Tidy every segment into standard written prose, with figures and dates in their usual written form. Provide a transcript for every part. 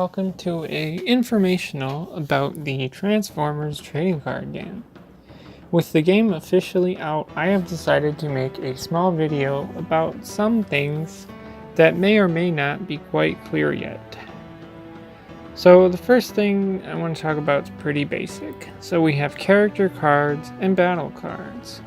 welcome to a informational about the Transformers trading card game. With the game officially out, I have decided to make a small video about some things that may or may not be quite clear yet. So the first thing I want to talk about is pretty basic. So we have character cards and battle cards.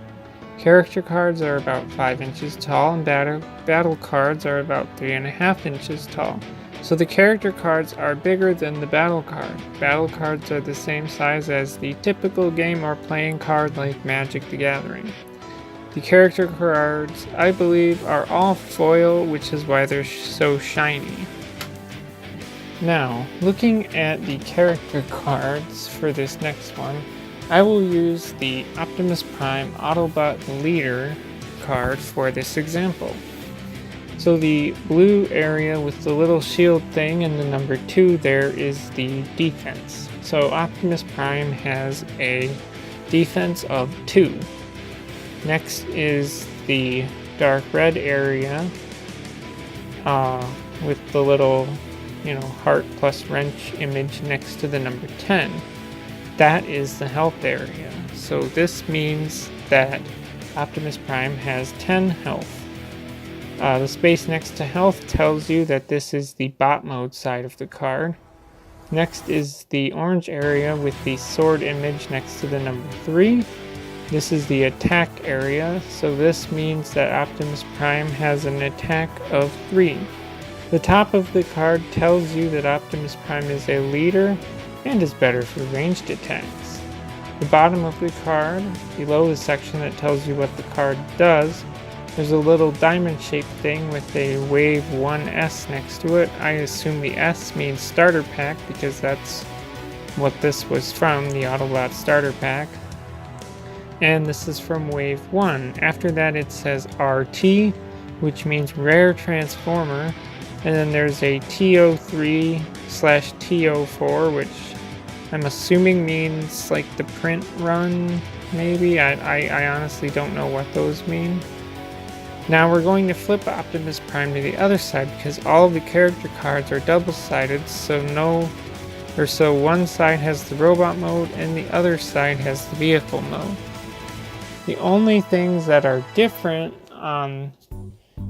Character cards are about 5 inches tall and battle cards are about 3.5 inches tall. So the character cards are bigger than the battle card. Battle cards are the same size as the typical game or playing card like Magic the Gathering. The character cards, I believe, are all foil, which is why they're so shiny. Now, looking at the character cards for this next one, I will use the Optimus Prime Autobot Leader card for this example. So the blue area with the little shield thing and the number 2 there is the defense. So Optimus Prime has a defense of 2. Next is the dark red area with the little, heart plus wrench image next to the number 10. That is the health area. So this means that Optimus Prime has 10 health. The space next to health tells you that this is the bot mode side of the card. Next is the orange area with the sword image next to the number 3. This is the attack area, so this means that Optimus Prime has an attack of 3. The top of the card tells you that Optimus Prime is a leader and is better for ranged attacks. The bottom of the card, below the section that tells you what the card does, there's a little diamond-shaped thing with a Wave 1S next to it. I assume the S means starter pack because that's what this was from, the Autobot starter pack. And this is from Wave 1. After that it says RT, which means Rare Transformer. And then there's a TO3/TO4, which I'm assuming means like the print run, maybe? I honestly don't know what those mean. Now we're going to flip Optimus Prime to the other side because all of the character cards are double-sided, so one side has the robot mode and the other side has the vehicle mode. The only things that are different on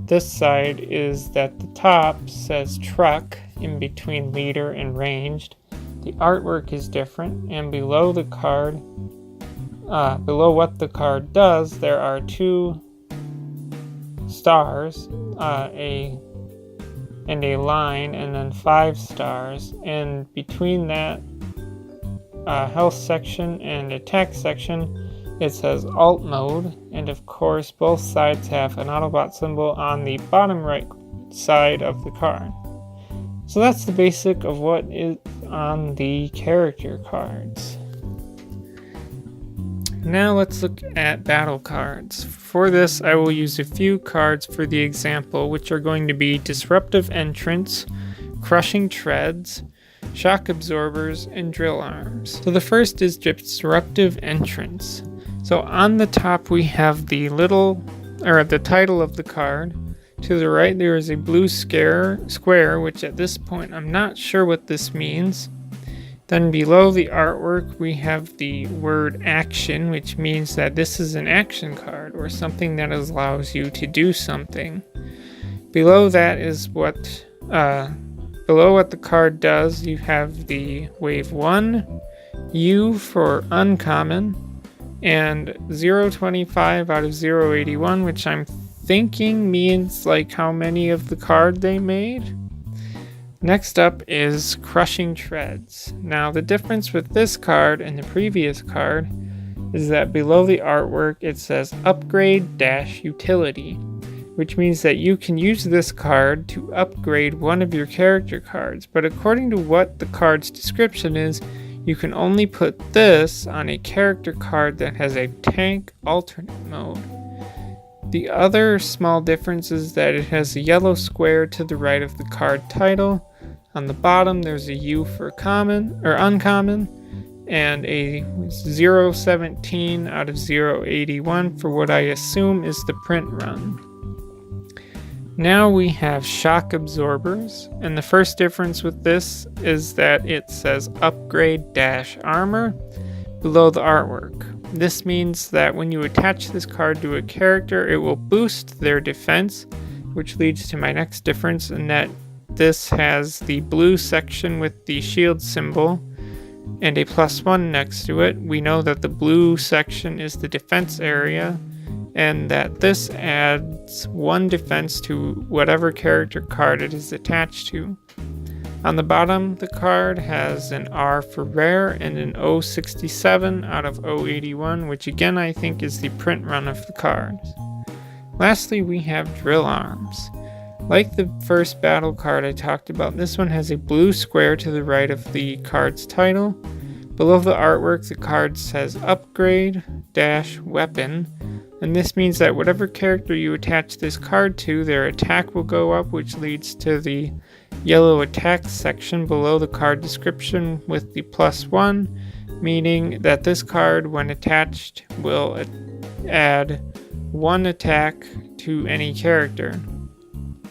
this side is that the top says truck in between leader and ranged. The artwork is different, and below the card, below what the card does, there are 2 stars, a line, and then 5 stars. And between that health section and attack section, it says Alt Mode, and of course both sides have an Autobot symbol on the bottom right side of the card. So that's the basic of what is on the character cards. Now let's look at battle cards. For this, I will use a few cards for the example, which are going to be Disruptive Entrance, Crushing Treads, Shock Absorbers, and Drill Arms. So the first is Disruptive Entrance. So on the top we have the title of the card. To the right there is a blue square, which at this point I'm not sure what this means. Then below the artwork we have the word action, which means that this is an action card or something that allows you to do something. Below that is below what the card does, you have the Wave 1, U for uncommon, and 0.25 out of 0.81, which I'm thinking means like how many of the card they made. Next up is Crushing Treads. Now the difference with this card and the previous card is that below the artwork it says Upgrade-Utility, which means that you can use this card to upgrade one of your character cards, but according to what the card's description is, you can only put this on a character card that has a tank alternate mode. The other small difference is that it has a yellow square to the right of the card title. On the bottom there's a U for common or uncommon and a 0.17 out of 0.81 for what I assume is the print run. Now we have shock absorbers, and the first difference with this is that it says upgrade-armor below the artwork. This means that when you attach this card to a character, it will boost their defense, which leads to my next difference in that this has the blue section with the shield symbol and a +1 next to it. We know that the blue section is the defense area, and that this adds 1 defense to whatever character card it is attached to. On the bottom, the card has an R for rare and an 067 out of 081, which again I think is the print run of the cards. Lastly, we have drill arms. Like the first battle card I talked about, this one has a blue square to the right of the card's title. Below the artwork, the card says upgrade-weapon, and this means that whatever character you attach this card to, their attack will go up, which leads to the yellow attack section below the card description with the +1, meaning that this card, when attached, will add 1 attack to any character.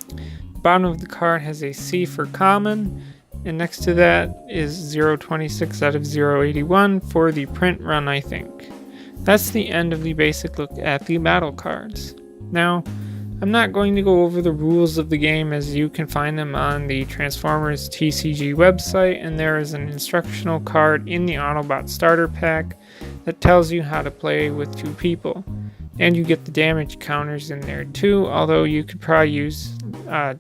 The bottom of the card has a C for common, and next to that is 026 out of 081 for the print run, I think. That's the end of the basic look at the battle cards. Now, I'm not going to go over the rules of the game, as you can find them on the Transformers TCG website, and there is an instructional card in the Autobot starter pack that tells you how to play with 2 people. And you get the damage counters in there too, although you could probably use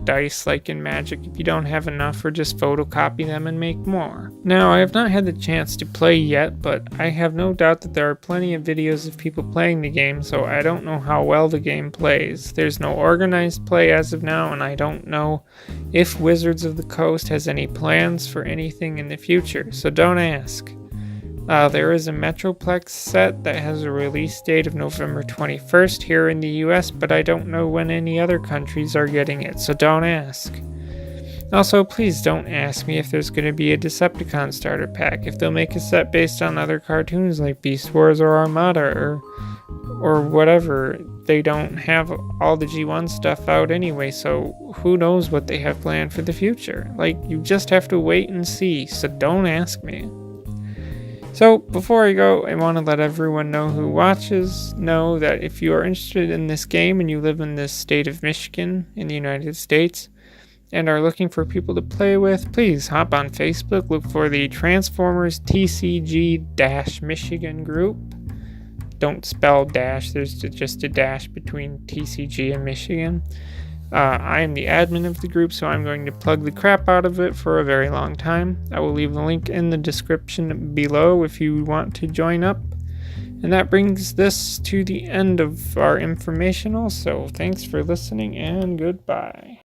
dice like in Magic if you don't have enough, or just photocopy them and make more. Now, I have not had the chance to play yet, but I have no doubt that there are plenty of videos of people playing the game, so I don't know how well the game plays. There's no organized play as of now, and I don't know if Wizards of the Coast has any plans for anything in the future, so don't ask. There is a Metroplex set that has a release date of November 21st here in the US, but I don't know when any other countries are getting it, so don't ask. Also, please don't ask me if there's going to be a Decepticon starter pack, if they'll make a set based on other cartoons like Beast Wars or Armada or whatever. They don't have all the G1 stuff out anyway, so who knows what they have planned for the future. Like, you just have to wait and see, so don't ask me. So, before I go, I want to let everyone know who watches know that if you are interested in this game and you live in the state of Michigan in the United States and are looking for people to play with, please hop on Facebook, look for the Transformers TCG-Michigan group. Don't spell dash, there's just a dash between TCG and Michigan. I am the admin of the group, so I'm going to plug the crap out of it for a very long time. I will leave the link in the description below if you want to join up. And that brings this to the end of our informational, so thanks for listening and goodbye.